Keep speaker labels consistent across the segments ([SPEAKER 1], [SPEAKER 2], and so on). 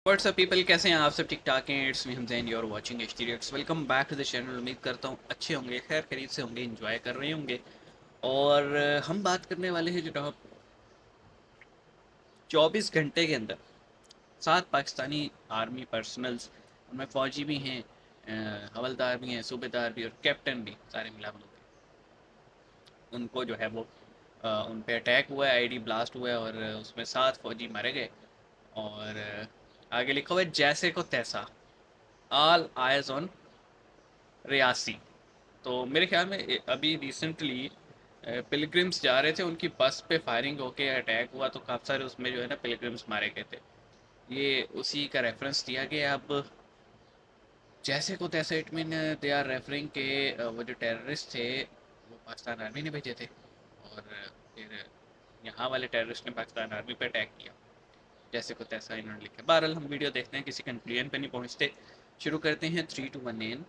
[SPEAKER 1] WhatsApp people, कैसे हैं आप सब? ठीक ठाक हैं। It's me Hamzain, you are watching HT reacts. Welcome back to the channel. उम्मीद करता हूँ अच्छे होंगे, खैर खरीद से होंगे, एंजॉय कर रहे होंगे। और हम बात करने वाले हैं जनाब 24 घंटे के अंदर 7 पाकिस्तानी आर्मी पर्सनल्स, उनमें फ़ौजी भी हैं, हवलदार भी हैं, सूबेदार भी और कैप्टन भी, सारे मिला उनको जो है वो उन पे अटैक हुआ है, आईडी ब्लास्ट हुआ है और उसमें 7 फ़ौजी मारे गए। और आगे लिखा हुआ है जैसे को तैसा, ऑल आइज ऑन रियासी। तो मेरे ख्याल में अभी रिसेंटली पिलग्रिम्स जा रहे थे, उनकी बस पे फायरिंग होके अटैक हुआ, तो काफ़ी सारे उसमें जो है ना पिलग्रिम्स मारे गए थे। ये उसी का रेफरेंस दिया गया। अब जैसे को तैसे it mean they are referring के वो जो टेररिस्ट थे वो पाकिस्तान आर्मी ने भेजे थे और फिर यहाँ वाले टेररिस्ट ने पाकिस्तान आर्मी पे अटैक किया। जैसे को तैसा इन्होंने लिखा। बहरहाल हम वीडियो देखते हैं, किसी कंक्लूजन पे नहीं पहुँचते। शुरू करते हैं 3 2 1 एन।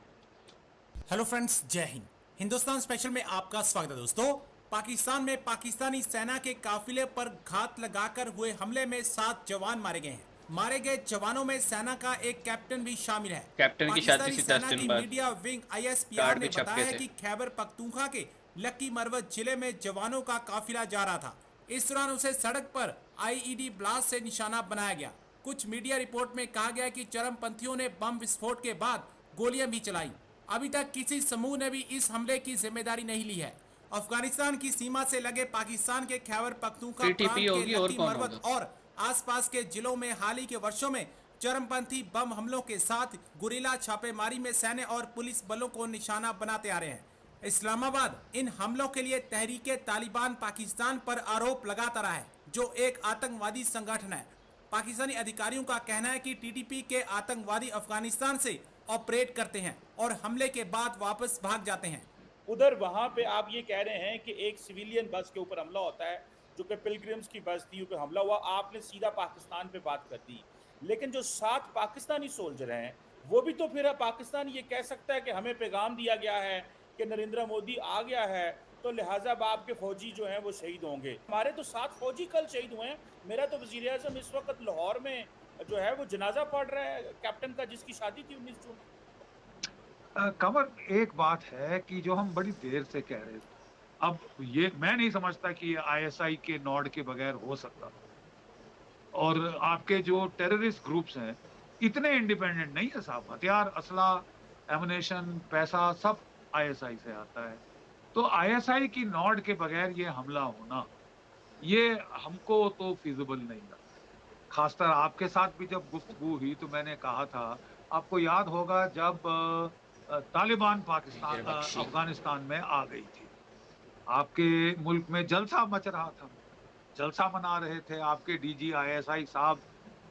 [SPEAKER 2] हेलो फ्रेंड्स, जय हिंद। हिंदुस्तान स्पेशल में आपका स्वागत है। दोस्तों, पाकिस्तान में पाकिस्तानी सेना के काफिले पर घात लगाकर हुए हमले में 7 जवान मारे गए हैं। मारे गए जवानों में सेना का एक कैप्टन भी शामिल है।
[SPEAKER 1] कैप्टन की शादी
[SPEAKER 2] पाकिस्तानी
[SPEAKER 1] से 10
[SPEAKER 2] सेना
[SPEAKER 1] दिन
[SPEAKER 2] की
[SPEAKER 1] बाद
[SPEAKER 2] मीडिया विंग ISPR
[SPEAKER 1] कार्ड
[SPEAKER 2] ने
[SPEAKER 1] भी छप
[SPEAKER 2] बताया
[SPEAKER 1] गए
[SPEAKER 2] है
[SPEAKER 1] थे।
[SPEAKER 2] कि खैबर पख्तूनख्वा के लक्की मरवत जिले में जवानों का काफिला जा रहा था। इस दौरान उसे सड़क पर IED ब्लास्ट से निशाना बनाया गया। कुछ मीडिया रिपोर्ट में कहा गया कि चरमपंथियों ने बम विस्फोट के बाद गोलियां भी चलाई। अभी तक किसी समूह ने भी इस हमले की जिम्मेदारी नहीं ली है। अफगानिस्तान की सीमा से लगे पाकिस्तान के खैबर पख्तूनख्वा
[SPEAKER 1] टीटीपी
[SPEAKER 2] प्रांत के
[SPEAKER 1] होगी और
[SPEAKER 2] लक्की
[SPEAKER 1] कौन
[SPEAKER 2] मरवत
[SPEAKER 1] होगा?
[SPEAKER 2] और आसपास के जिलों में हाल ही के वर्षों में चरमपंथी बम हमलों के साथ गुरीला छापेमारी में सैन्य और पुलिस बलों को निशाना बनाते आ रहे हैं। इस्लामाबाद इन हमलों के लिए तहरीके तालिबान पाकिस्तान पर आरोप लगाता रहा है, जो एक आतंकवादी संगठन है। पाकिस्तानी अधिकारियों का कहना है कि TTP के आतंकवादी अफगानिस्तान से ऑपरेट करते हैं और हमले के बाद वापस भाग जाते हैं।
[SPEAKER 3] उधर वहां पे आप ये कह रहे हैं कि एक सिविलियन बस के ऊपर हमला होता है, जो कि पिलग्रिम्स की बस थी, ऊपर हमला हुआ, आपने सीधा पाकिस्तान पे बात कर दी। लेकिन जो 7 पाकिस्तानी सोल्जर हैं, वो भी तो फिर पाकिस्तान ये कह सकता है कि हमें पैगाम दिया गया है कि नरेंद्र मोदी आ गया है, तो लिहाजा अब आपके फौजी जो हैं वो शहीद होंगे। हमारे तो 7 फौजी कल शहीद हुए हैं। मेरा तो वजीर आजम इस वक्त लाहौर में जो है वो जनाजा पढ़ रहा है कैप्टन का, जिसकी शादी थी 19 जून।
[SPEAKER 4] कमर, एक बात है कि जो हम बड़ी देर से कह रहे थे, अब ये मैं नहीं समझता कि ISI के नॉड के बगैर हो सकता। और आपके जो टेररिस्ट ग्रुप्स हैं इतने इंडिपेंडेंट नहीं है साहब। हथियार, असला, एमुनेशन, पैसा सब ISI से आता है। तो ISI की नॉड के बगैर ये हमला होना, ये हमको तो फिजिबल नहीं लगता। खासकर आपके साथ भी जब गुफ्तगू हुई तो मैंने कहा था, आपको याद होगा जब तालिबान पाकिस्तान अफगानिस्तान में आ गई थी, आपके मुल्क में जलसा मच रहा था, जलसा मना रहे थे। आपके DG ISI साहब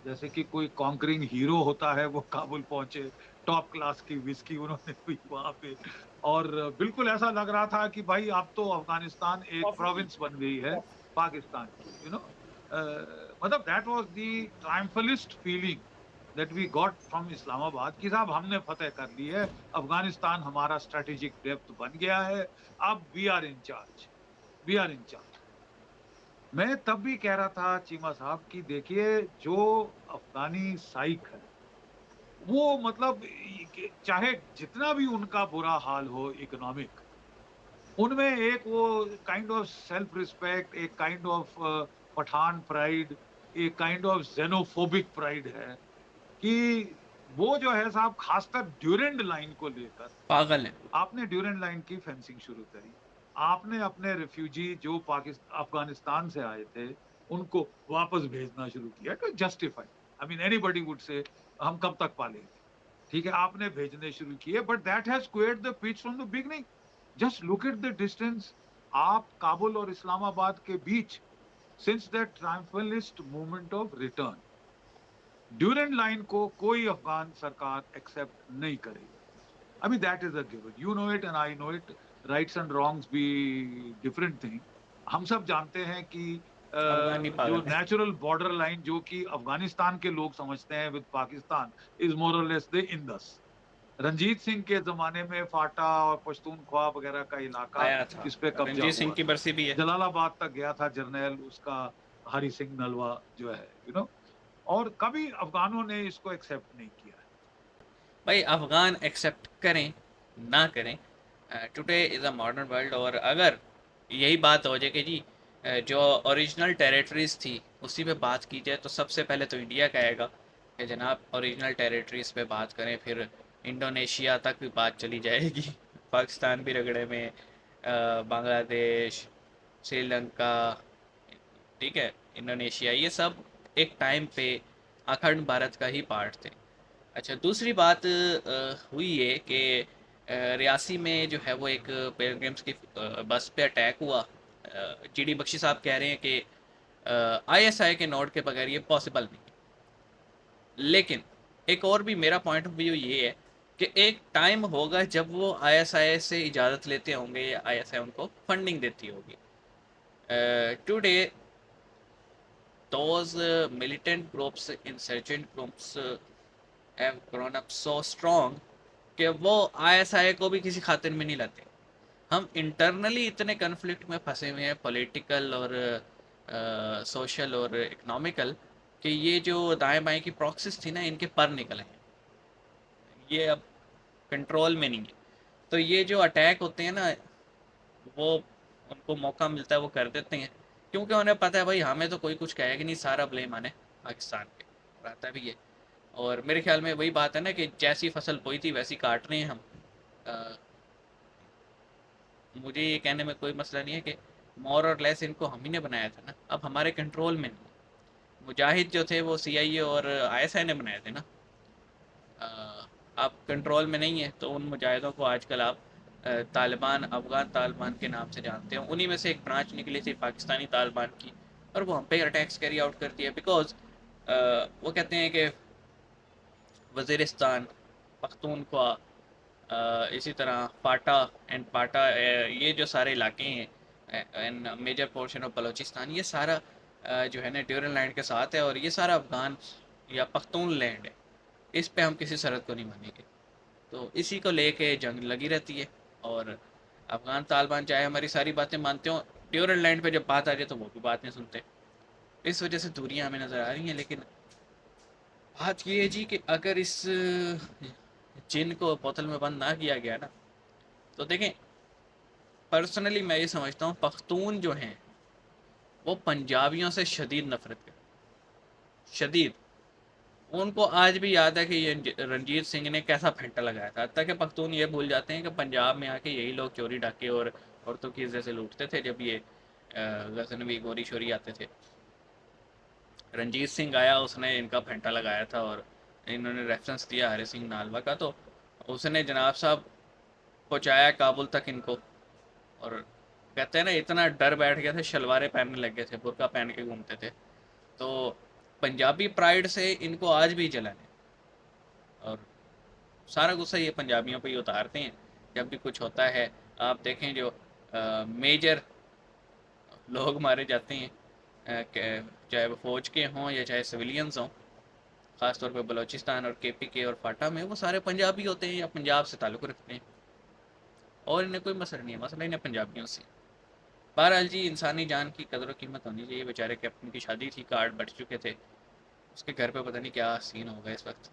[SPEAKER 4] जैसे कि कोई कॉन्करिंग हीरो होता है, वो काबुल पहुंचे, टॉप क्लास की विस्की उन्होंने पी वहां पे, और बिल्कुल ऐसा लग रहा था कि भाई अब तो अफगानिस्तान एक
[SPEAKER 3] कॉफी थी,
[SPEAKER 4] प्रोविंस बन गई है
[SPEAKER 3] कॉफी।
[SPEAKER 4] पाकिस्तान की, मतलब that was the triumphalist feeling that we got from Islamabad कि साहब हमने फतेह कर ली है, अफगानिस्तान हमारा स्ट्रेटेजिक डेप्थ बन गया है, अब we are in charge, we are in charge. मैं तब भी कह रहा था चीमा साहब कि देखिए, जो अफगानी साइक है वो मतलब चाहे जितना भी उनका बुरा हाल हो इकोनॉमिक, उनमें एक वो काइंड ऑफ सेल्फ रिस्पेक्ट, एक काइंड ऑफ पठान प्राइड, एक काइंड ऑफ जेनोफोबिक प्राइड है कि वो जो है साहब, खासकर ड्यूरेंड लाइन को लेकर,
[SPEAKER 1] पागल है।
[SPEAKER 4] आपने ड्यूरेंड लाइन की फेंसिंग शुरू करी, आपने अपने रिफ्यूजी जो पाकिस्तान अफगानिस्तान से आए थे उनको वापस भेजना शुरू किया, तो justify, I mean anybody would say हम कब तक पालेंगे, ठीक है, आपने भेजने शुरू किए, but that has squared the pitch from the beginning. Just look at the distance, आप काबुल और इस्लामाबाद के बीच, since the triumphalist movement of return, Durand Line को कोई अफगान सरकार एक्सेप्ट नहीं करेगी। I mean, that is a given. You know it and I know it. Rights and wrongs be different thing. हम सब जानते हैं कि
[SPEAKER 1] अफगानी
[SPEAKER 4] जो
[SPEAKER 1] पागल है।
[SPEAKER 4] नेचुरल बॉर्डर लाइन जो कि अफगानिस्तान के लोग समझते हैं with Pakistan is more or less the Indus, Ranjit Singh के ज़माने में फाटा और पश्तूनख्वा वगैरह का इलाका
[SPEAKER 1] आया था।
[SPEAKER 4] इस पे कब्ज़ा
[SPEAKER 1] रंजीत सिंह
[SPEAKER 4] हुआ
[SPEAKER 1] की
[SPEAKER 4] था।
[SPEAKER 1] बरसी भी है।
[SPEAKER 4] जलालाबाद तक गया था जर्नैल उसका हरि सिंह नलवा जो है, और कभी अफ़गानों ने इसको एक्सेप्ट नहीं किया है।
[SPEAKER 1] भाई अफ़गान एक्सेप्ट करें, ना करें, today is a modern world. और अगर यही बात हो जाए कि जी जो ओरिजिनल टेरिटरीज़ थी उसी पे बात की जाए, तो सबसे पहले तो इंडिया का आएगा कि जनाब ओरिजिनल टेरिटरीज़ पे बात करें। फिर इंडोनेशिया तक भी बात चली जाएगी पाकिस्तान भी रगड़े में, बांग्लादेश, श्रीलंका, ठीक है, इंडोनेशिया, ये सब एक टाइम पे अखंड भारत का ही पार्ट थे। अच्छा, दूसरी बात हुई है कि रियासी में जो है वो एक पिलग्रिम्स की बस पे अटैक हुआ। जीडी बख्शी साहब कह रहे हैं कि आईएसआई के नोट के बगैर ये पॉसिबल नहीं। लेकिन एक और भी मेरा पॉइंट ऑफ व्यू ये है कि एक टाइम होगा जब वो आईएसआई से इजाज़त लेते होंगे या आईएसआई उनको फंडिंग देती होगी। Today those militant groups, insurgent groups have grown up so strong कि वो आईएसआई को भी किसी खातिर में नहीं लाते। हम इंटरनली इतने कन्फ्लिक्ट में फंसे हुए हैं, पॉलिटिकल और सोशल और इकोनॉमिकल, कि ये जो दाएं बाएं की प्रॉक्सिस थी ना, इनके पर निकले हैं, ये अब कंट्रोल में नहीं है। तो ये जो अटैक होते हैं ना, वो उनको मौका मिलता है वो कर देते हैं, क्योंकि उन्हें पता है भाई हमें तो कोई कुछ कहेगा नहीं, सारा ब्लेम आने पाकिस्तान पे, और आता भी है। और मेरे ख्याल में वही बात है ना कि जैसी फसल बोई थी वैसी काट रहे हैं हम। अ, मुझे ये कहने में कोई मसला नहीं है कि मोर और लेस इनको हम ही ने बनाया था ना, अब हमारे कंट्रोल में नहीं। मुजाहिद जो थे वो सीआईए और आईएसआई ने बनाए थे ना, अब कंट्रोल में नहीं है। तो उन मुजाहिदों को आजकल आप तालिबान, अफ़गान तालिबान के नाम से जानते हैं। उन्हीं में से एक ब्रांच निकली थी पाकिस्तानी तालिबान की, और वो हम पे अटैक्स कैरी आउट करती है। बिकॉज वो कहते हैं कि वज़ीरिस्तान, पख्तूनख्वा, इसी तरह फाटा एंड पाटा, ये जो सारे इलाके हैं and major portion of Balochistan, ये सारा जो है ना ड्यूरल लैंड के साथ है, और ये सारा अफ़गान या पख्तून लैंड है। इस पे हम किसी शरत को नहीं मानेंगे। तो इसी को लेके जंग लगी रहती है। और अफ़गान तालिबान चाहे हमारी सारी बातें मानते हो, ड्यूरल लैंड पे जब बात आ जाए तो वो भी बात नहीं सुनते। इस वजह से दूरियां हमें नज़र आ रही हैं। लेकिन बात ये है जी कि अगर इस जिन को बोतल में बंद ना किया गया ना, तो देखें, पर्सनली मैं ये समझता हूँ पख्तून जो हैं वो पंजाबियों से शदीद नफरत करते, शदीद। उनको आज भी याद है कि ये रणजीत सिंह ने कैसा फेंटा लगाया था। तक पख्तून ये भूल जाते हैं कि पंजाब में आके यही लोग चोरी डाके और औरतों की इज्जत से लूटते थे जब ये गजनवी गोरी शोरी आते थे। रंजीत सिंह आया, उसने इनका फेंटा लगाया था, और इन्होंने रेफरेंस दिया हरि सिंह नालवा का, तो उसने जनाब साहब पहुँचाया काबुल तक इनको। और कहते हैं ना, इतना डर बैठ गया था, शलवारें पहनने लग गए थे, बुरका पहन के घूमते थे। तो पंजाबी प्राइड से इनको आज भी जलन है, और सारा गुस्सा ये पंजाबियों पे ही उतारते हैं जब भी कुछ होता है। आप देखें जो मेजर लोग मारे जाते हैं, चाहे वो फौज के हों या चाहे सिविलियंस हों, ख़ासतौर पे बलूचिस्तान और केपी के और फाटा में, वो सारे पंजाबी होते हैं या पंजाब से ताल्लुक़ रखते हैं, और इन्हें कोई मसला नहीं है। मसला इन्हें पंजाबियों से। बहरहाल जी, इंसानी जान की कदर और कीमत होनी चाहिए। बेचारे कैप्टन की शादी थी, कार्ड बट चुके थे, उसके घर पे पता नहीं क्या सीन होगा इस वक्त।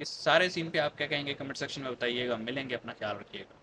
[SPEAKER 1] इस सारे सीन पे आप क्या कहेंगे कमेंट सेक्शन में बताइएगा। मिलेंगे, अपना ख्याल रखिएगा।